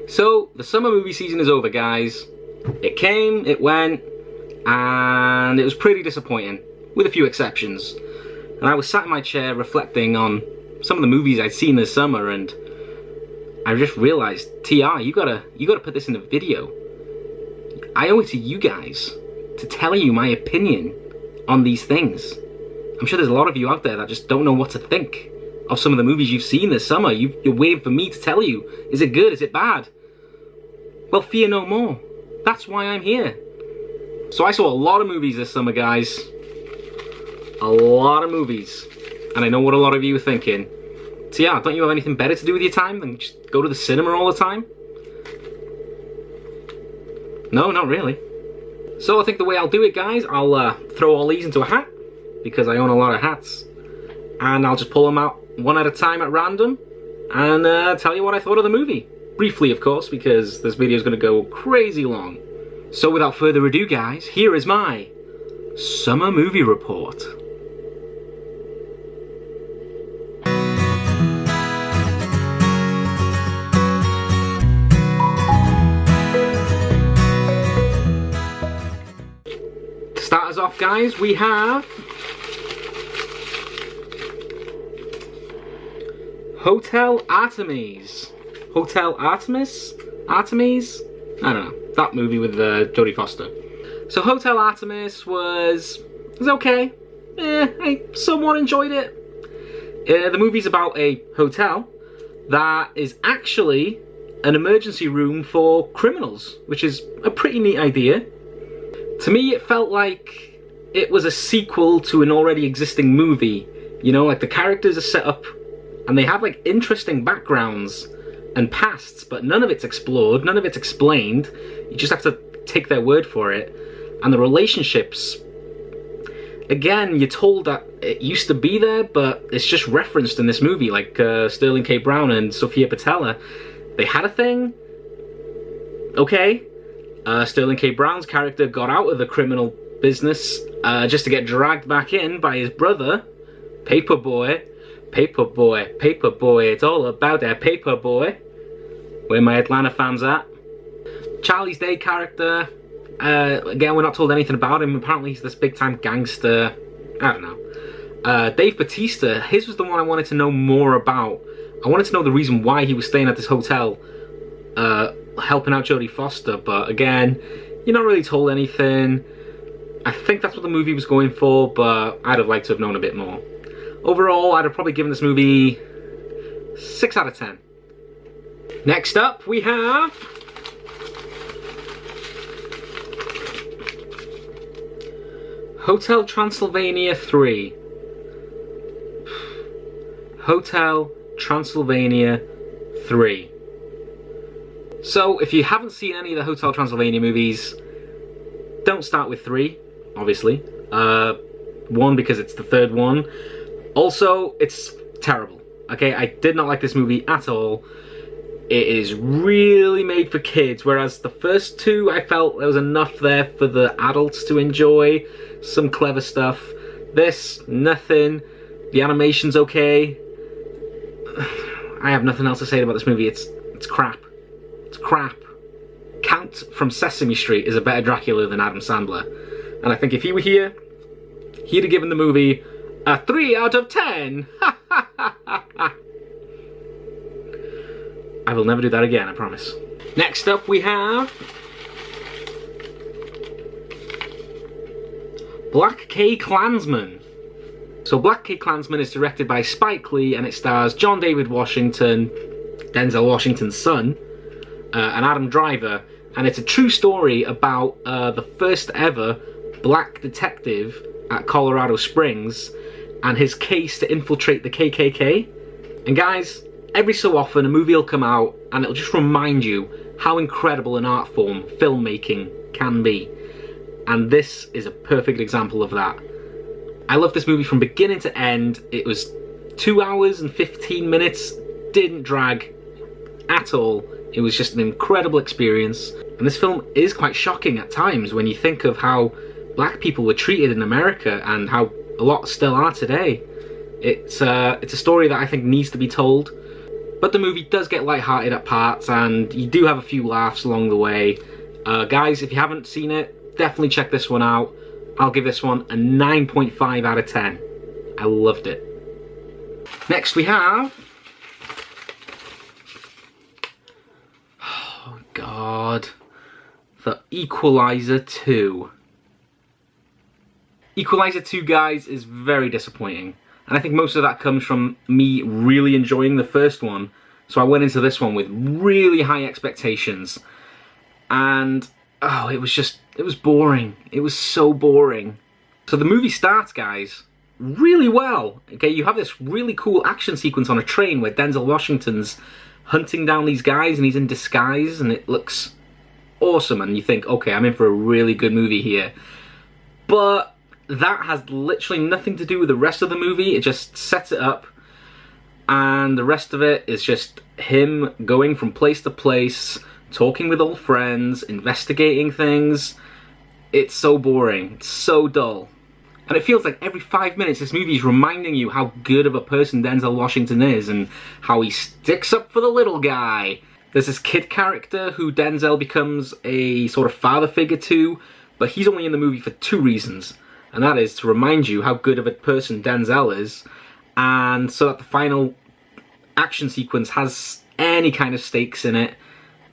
So, the summer movie season is over, guys. It came, it went, and it was pretty disappointing, with a few exceptions. And I was sat in my chair reflecting on some of the movies I'd seen this summer, and I just realized, TR, you gotta put this in a video. I owe it to you guys to tell you my opinion on these things. I'm sure there's a lot of you out there that just don't know what to think of some of the movies you've seen this summer. You're waiting for me to tell you, is it good, is it bad? Well, fear no more. That's why I'm here. So I saw a lot of movies this summer, guys. A lot of movies. And I know what a lot of you are thinking. So yeah, don't you have anything better to do with your time than just go to the cinema all the time? No, not really. So I think the way I'll do it, guys, I'll throw all these into a hat, because I own a lot of hats. And I'll just pull them out one at a time at random, and tell you what I thought of the movie. Briefly, of course, because this video is going to go crazy long. So without further ado, guys, here is my summer movie report. To start us off, guys, we have Hotel Artemis. Hotel Artemis? Artemis? I don't know. That movie with Jodie Foster. So Hotel Artemis was okay. I somewhat enjoyed it. The movie's about a hotel that is actually an emergency room for criminals, which is a pretty neat idea. To me, it felt like it was a sequel to an already existing movie. You know, like the characters are set up and they have like interesting backgrounds and pasts, but none of it's explored, none of it's explained. You just have to take their word for it. And the relationships, again, you're told that it used to be there, but it's just referenced in this movie, like Sterling K. Brown and Sophia Patella. They had a thing, okay. Sterling K. Brown's character got out of the criminal business just to get dragged back in by his brother, Paperboy. Paperboy, Paperboy, it's all about that Paperboy. Where my Atlanta fans at? Charlie's Day character, again, we're not told anything about him. Apparently he's this big time gangster. I don't know. Dave Bautista, his was the one I wanted to know more about. I wanted to know the reason why he was staying at this hotel, helping out Jodie Foster, but again, you're not really told anything. I think that's what the movie was going for, but I'd have liked to have known a bit more. Overall, I'd have probably given this movie 6 out of 10. Next up, we have Hotel Transylvania 3. Hotel Transylvania 3. So, if you haven't seen any of the Hotel Transylvania movies, don't start with 3, obviously. 1, because it's the third one. Also, it's terrible. Okay, I did not like this movie at all. It is really made for kids, whereas the first 2, I felt there was enough there for the adults to enjoy. Some clever stuff. This, nothing. The animation's okay. I have nothing else to say about this movie. It's crap. It's crap. Count from Sesame Street is a better Dracula than Adam Sandler. And I think if he were here, he'd have given the movie a 3 out of 10! I will never do that again, I promise. Next up we have BlackKlansman. So BlackKlansman is directed by Spike Lee and it stars John David Washington, Denzel Washington's son, and Adam Driver. And it's a true story about the first ever black detective at Colorado Springs and his case to infiltrate the KKK. And guys, every so often a movie will come out and it'll just remind you how incredible an art form filmmaking can be. And this is a perfect example of that. I love this movie from beginning to end. It was 2 hours and 15 minutes, didn't drag at all. It was just an incredible experience. And this film is quite shocking at times when you think of how black people were treated in America and how a lot still are today. It's a story that I think needs to be told. but the movie does get lighthearted at parts, and you do have a few laughs along the way. Guys, if you haven't seen it, definitely check this one out. I'll give this one a 9.5 out of 10. I loved it. Next we have... oh god... the Equalizer 2. Equalizer 2, guys, is very disappointing. And I think most of that comes from me really enjoying the first one. So I went into this one with really high expectations. And, oh, it was boring. It was so boring. So the movie starts, guys, really well. Okay, you have this really cool action sequence on a train where Denzel Washington's hunting down these guys and he's in disguise and it looks awesome. And you think, okay, I'm in for a really good movie here. But that has literally nothing to do with the rest of the movie. It just sets it up. And the rest of it is just him going from place to place, talking with old friends, investigating things. It's so boring. It's so dull. And it feels like every 5 minutes this movie is reminding you how good of a person Denzel Washington is and how he sticks up for the little guy. There's this kid character who Denzel becomes a sort of father figure to, but he's only in the movie for 2 reasons. And that is to remind you how good of a person Denzel is, and so that the final action sequence has any kind of stakes in it.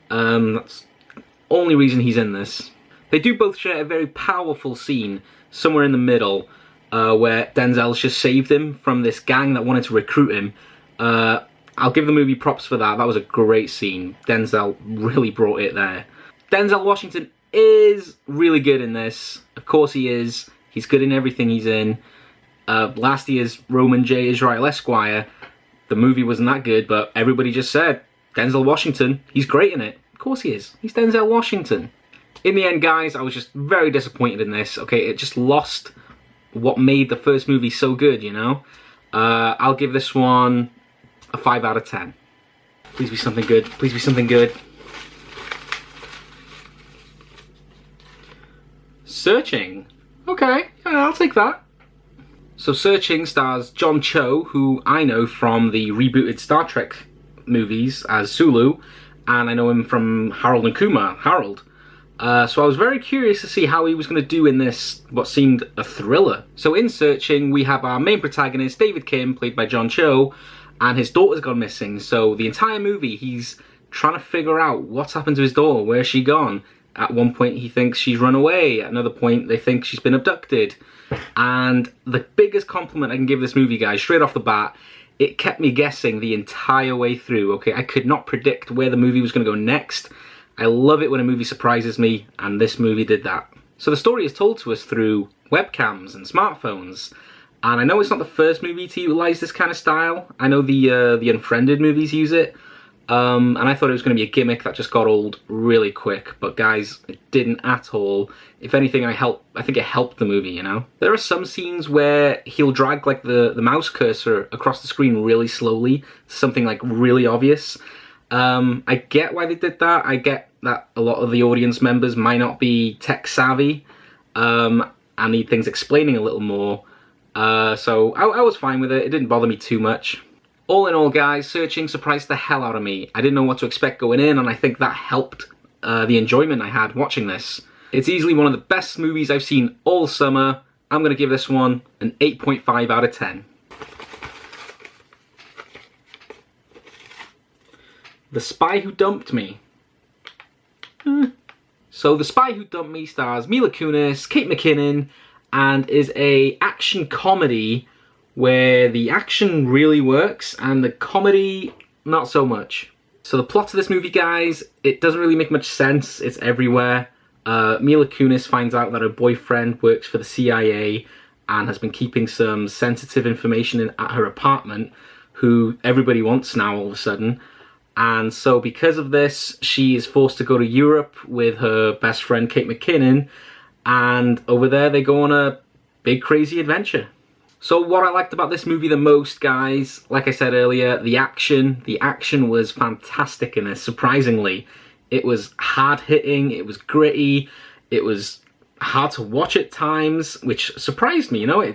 That's the only reason he's in this. They do both share a very powerful scene somewhere in the middle where Denzel's just saved him from this gang that wanted to recruit him. I'll give the movie props for that. That was a great scene. Denzel really brought it there. Denzel Washington is really good in this. Of course he is. He's good in everything he's in. Last year's Roman J. Israel Esquire, the movie wasn't that good, but everybody just said, Denzel Washington, he's great in it. Of course he is. He's Denzel Washington. In the end, guys, I was just very disappointed in this. Okay, it just lost what made the first movie so good, you know? I'll give this one a 5 out of 10. Please be something good. Please be something good. Searching. Okay, yeah, I'll take that. So Searching stars John Cho, who I know from the rebooted Star Trek movies as Sulu, and I know him from Harold and Kumar, Harold. So I was very curious to see how he was going to do in this, what seemed a thriller. So in Searching, we have our main protagonist, David Kim, played by John Cho, and his daughter's gone missing. So the entire movie, he's trying to figure out what's happened to his daughter, where's she gone? At one point, he thinks she's run away. At another point, they think she's been abducted. And the biggest compliment I can give this movie, guys, straight off the bat, it kept me guessing the entire way through, okay? I could not predict where the movie was going to go next. I love it when a movie surprises me, and this movie did that. So the story is told to us through webcams and smartphones. And I know it's not the first movie to utilize this kind of style. I know the Unfriended movies use it. And I thought it was going to be a gimmick that just got old really quick. But guys, it didn't at all. If anything, I think it helped the movie, you know? There are some scenes where he'll drag like the mouse cursor across the screen really slowly. Something like really obvious. I get why they did that. I get that a lot of the audience members might not be tech savvy. And need things explaining a little more. So I was fine with it. It didn't bother me too much. All in all, guys, Searching surprised the hell out of me. I didn't know what to expect going in, and I think that helped the enjoyment I had watching this. It's easily one of the best movies I've seen all summer. I'm going to give this one an 8.5 out of 10. The Spy Who Dumped Me. So The Spy Who Dumped Me stars Mila Kunis, Kate McKinnon, and is a action comedy where the action really works and the comedy not so much. So the plot of this movie, guys, it doesn't really make much sense. It's everywhere. Mila Kunis finds out that her boyfriend works for the CIA and has been keeping some sensitive information at her apartment, who everybody wants now all of a sudden. And so because of this, she is forced to go to Europe with her best friend Kate McKinnon, and over there they go on a big crazy adventure. So what I liked about this movie the most, guys, like I said earlier, the action. The action was fantastic in this, surprisingly. It was hard-hitting, it was gritty, it was hard to watch at times, which surprised me, you know?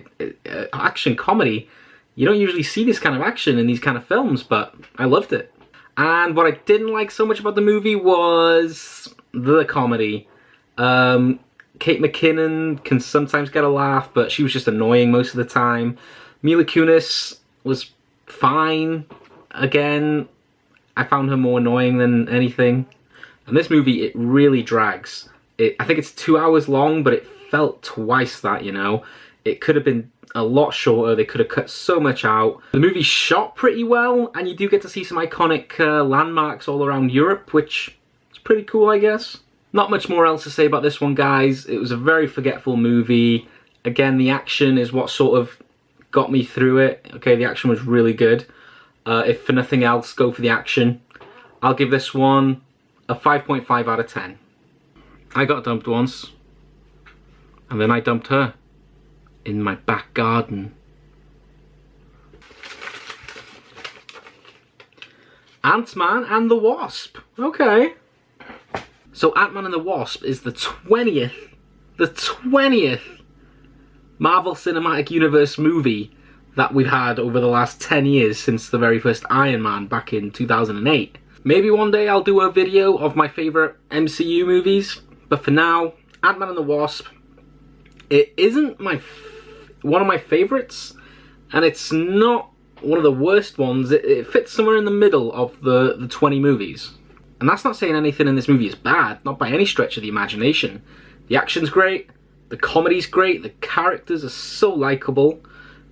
Action comedy, you don't usually see this kind of action in these kind of films, but I loved it. And what I didn't like so much about the movie was the comedy. Kate McKinnon can sometimes get a laugh, but she was just annoying most of the time. Mila Kunis was fine. Again, I found her more annoying than anything. And this movie, it really drags. I think it's 2 hours long, but it felt twice that, you know. It could have been a lot shorter. They could have cut so much out. The movie's shot pretty well, and you do get to see some iconic landmarks all around Europe, which is pretty cool, I guess. Not much more else to say about this one, guys. It was a very forgetful movie. Again, the action is what sort of got me through it. Okay, the action was really good. If for nothing else, go for the action. I'll give this one a 5.5 out of 10. I got dumped once, and then I dumped her in my back garden. Ant-Man and the Wasp. Okay. So Ant-Man and the Wasp is the 20th Marvel Cinematic Universe movie that we've had over the last 10 years since the very first Iron Man back in 2008. Maybe one day I'll do a video of my favourite MCU movies, but for now, Ant-Man and the Wasp, it isn't one of my favourites, and it's not one of the worst ones. It fits somewhere in the middle of the 20 movies. And that's not saying anything in this movie is bad, not by any stretch of the imagination. The action's great, the comedy's great, the characters are so likeable,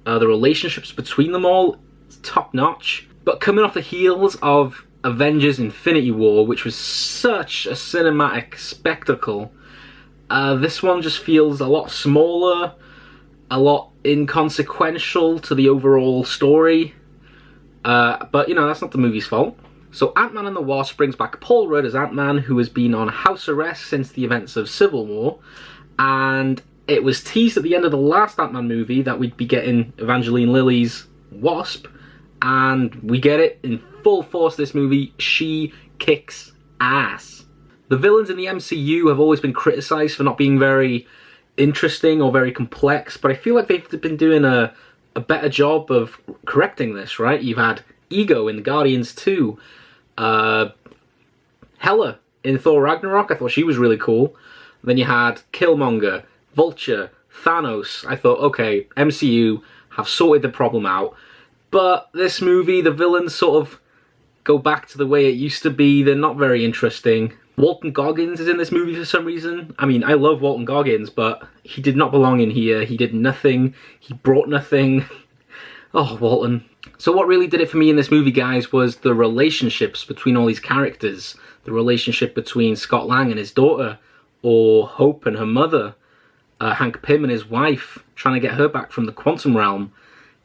the relationships between them all, top-notch. But coming off the heels of Avengers Infinity War, which was such a cinematic spectacle, this one just feels a lot smaller, a lot inconsequential to the overall story. But, you know, that's not the movie's fault. So Ant-Man and the Wasp brings back Paul Rudd as Ant-Man, who has been on house arrest since the events of Civil War. And it was teased at the end of the last Ant-Man movie that we'd be getting Evangeline Lilly's Wasp. And we get it in full force this movie. She kicks ass. The villains in the MCU have always been criticised for not being very interesting or very complex, but I feel like they've been doing a better job of correcting this, right? You've had Ego in Guardians 2, Hela in Thor Ragnarok, I thought she was really cool. Then you had Killmonger, Vulture, Thanos. I thought, okay, MCU have sorted the problem out. But this movie, the villains sort of go back to the way it used to be. They're not very interesting. Walton Goggins is in this movie for some reason. I mean, I love Walton Goggins, but he did not belong in here. He did nothing. He brought nothing. Oh, Walton. So what really did it for me in this movie, guys, was the relationships between all these characters. The relationship between Scott Lang and his daughter, or Hope and her mother, Hank Pym and his wife, trying to get her back from the quantum realm.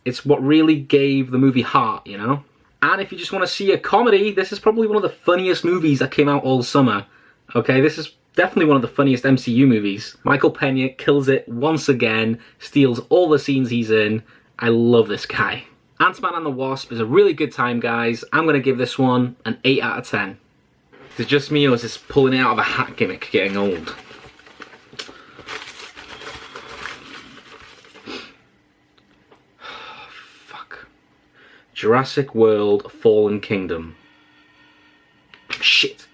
It's what really gave the movie heart, you know? And if you just want to see a comedy, this is probably one of the funniest movies that came out all summer. Okay, this is definitely one of the funniest MCU movies. Michael Pena kills it once again, steals all the scenes he's in. I love this guy. Ant-Man and the Wasp is a really good time, guys. I'm going to give this one an 8 out of 10. Is it just me, or is this pulling it out of a hat gimmick getting old? Fuck. Jurassic World Fallen Kingdom. Shit.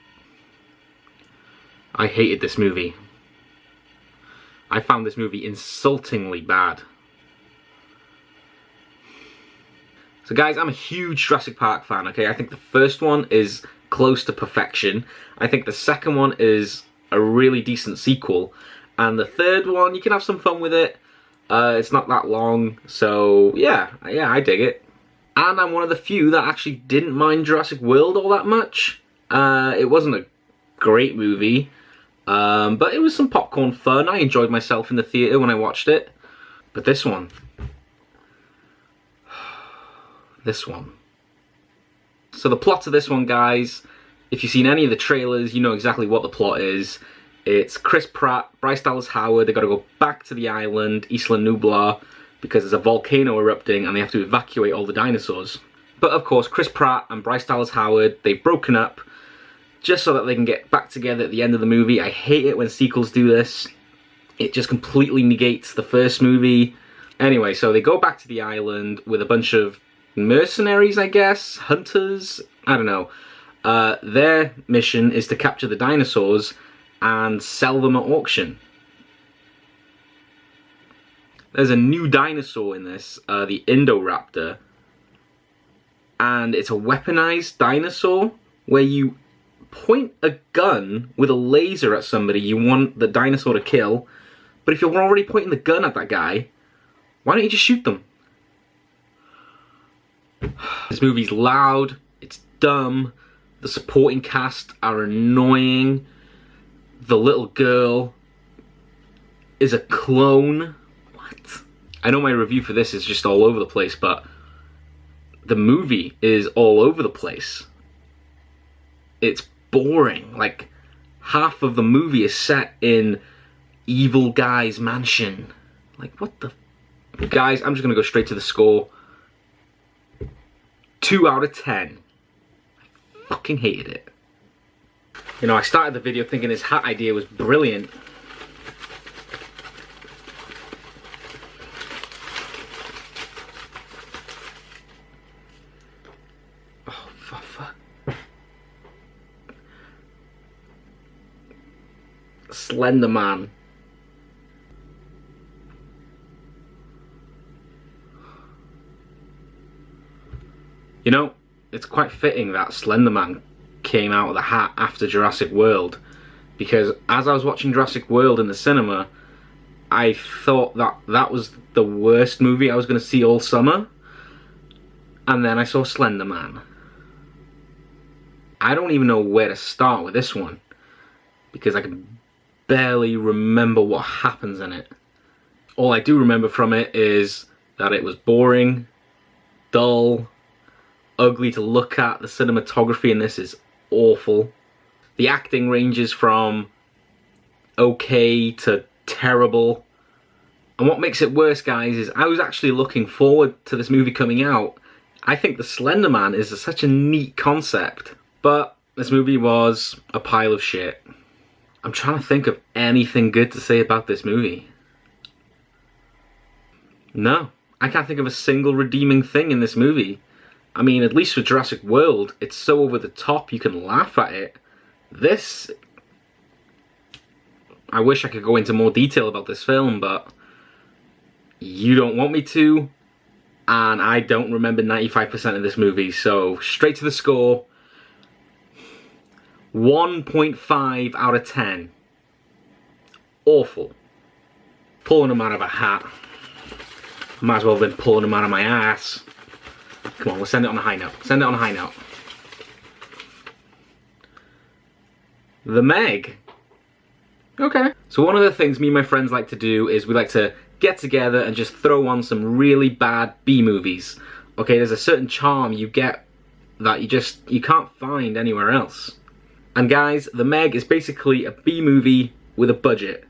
I hated this movie. I found this movie insultingly bad. So guys, I'm a huge Jurassic Park fan, okay? I think the first one is close to perfection. I think the second one is a really decent sequel. And the third one, you can have some fun with it. It's not that long, so yeah, I dig it. And I'm one of the few that actually didn't mind Jurassic World all that much. It wasn't a great movie, but it was some popcorn fun. I enjoyed myself in the theatre when I watched it. But this one. This one. So the plot of this one, guys, if you've seen any of the trailers, you know exactly what the plot is. It's Chris Pratt, Bryce Dallas Howard, they've got to go back to the island, Isla Nublar, because there's a volcano erupting and they have to evacuate all the dinosaurs. But of course, Chris Pratt and Bryce Dallas Howard, they've broken up just so that they can get back together at the end of the movie. I hate it when sequels do this. It just completely negates the first movie. Anyway, so they go back to the island with a bunch of mercenaries, I guess, hunters, I don't know. Their mission is to capture the dinosaurs and sell them at auction. There's a new dinosaur in this, the Indoraptor, and it's a weaponized dinosaur where you point a gun with a laser at somebody you want the dinosaur to kill, but if you're already pointing the gun at that guy, why don't you just shoot them? This movie's loud, it's dumb, the supporting cast are annoying, the little girl is a clone. What? I know my review for this is just all over the place, but the movie is all over the place. It's boring. Like, half of the movie is set in evil guy's mansion. Like, what the... Guys, I'm just gonna go straight to the score. 2 out of 10. I fucking hated it. You know, I started the video thinking this hat idea was brilliant. Oh, fuck. Slender Man. You know, it's quite fitting that Slender Man came out of the hat after Jurassic World, because as I was watching Jurassic World in the cinema, I thought that that was the worst movie I was going to see all summer, and then I saw Slender Man. I don't even know where to start with this one, because I can barely remember what happens in it. All I do remember from it is that it was boring, dull, ugly to look at. The cinematography in this is awful. The acting ranges from okay to terrible. And what makes it worse, guys, is I was actually looking forward to this movie coming out. I think the Slender Man is such a neat concept, but this movie was a pile of shit. I'm trying to think of anything good to say about this movie. No, I can't think of a single redeeming thing in this movie. I mean, at least with Jurassic World, it's so over the top you can laugh at it. This... I wish I could go into more detail about this film, but you don't want me to, and I don't remember 95% of this movie, so straight to the score. 1.5 out of 10. Awful. Pulling them out of a hat. Might as well have been pulling them out of my ass. Come on, we'll send it on a high note. Send it on a high note. The Meg. Okay. So one of the things me and my friends like to do is we like to get together and just throw on some really bad B-movies. Okay, there's a certain charm you get that you can't find anywhere else. And guys, The Meg is basically a B-movie with a budget.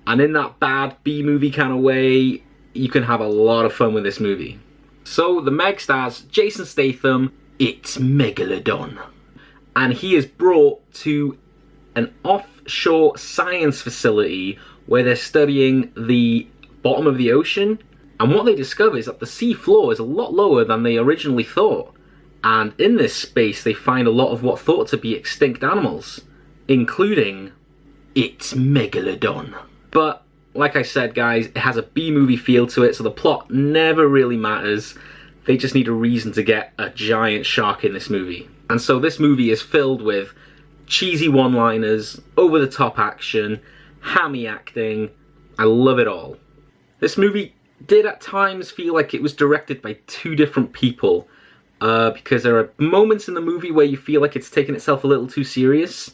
And in that bad B-movie kind of way, you can have a lot of fun with this movie. So, The Meg stars Jason Statham. It's Megalodon. And he is brought to an offshore science facility where they're studying the bottom of the ocean. And what they discover is that the sea floor is a lot lower than they originally thought. And in this space, they find a lot of what thought to be extinct animals, including It's Megalodon. But like I said, guys, it has a B-movie feel to it, so the plot never really matters. They just need a reason to get a giant shark in this movie. And so this movie is filled with cheesy one-liners, over-the-top action, hammy acting. I love it all. This movie did at times feel like it was directed by two different people, because there are moments in the movie where you feel like it's taking itself a little too serious,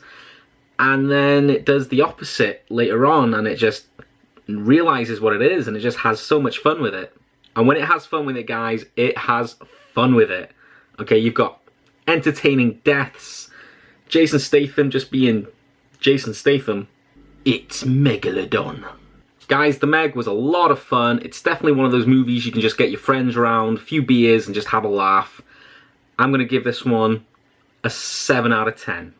and then it does the opposite later on, and it just realizes what it is, and it just has so much fun with it. And when it has fun with it, guys, it has fun with it. Okay, you've got entertaining deaths, Jason Statham just being Jason Statham. It's Megalodon. Guys, The Meg was a lot of fun. It's definitely one of those movies you can just get your friends around, a few beers, and just have a laugh. I'm going to give this one a 7 out of 10.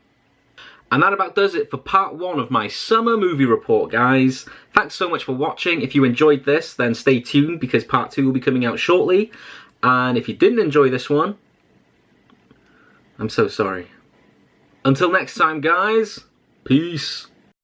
And that about does it for part 1 of my summer movie report, guys. Thanks so much for watching. If you enjoyed this, then stay tuned, because part 2 will be coming out shortly. And if you didn't enjoy this one, I'm so sorry. Until next time, guys, peace.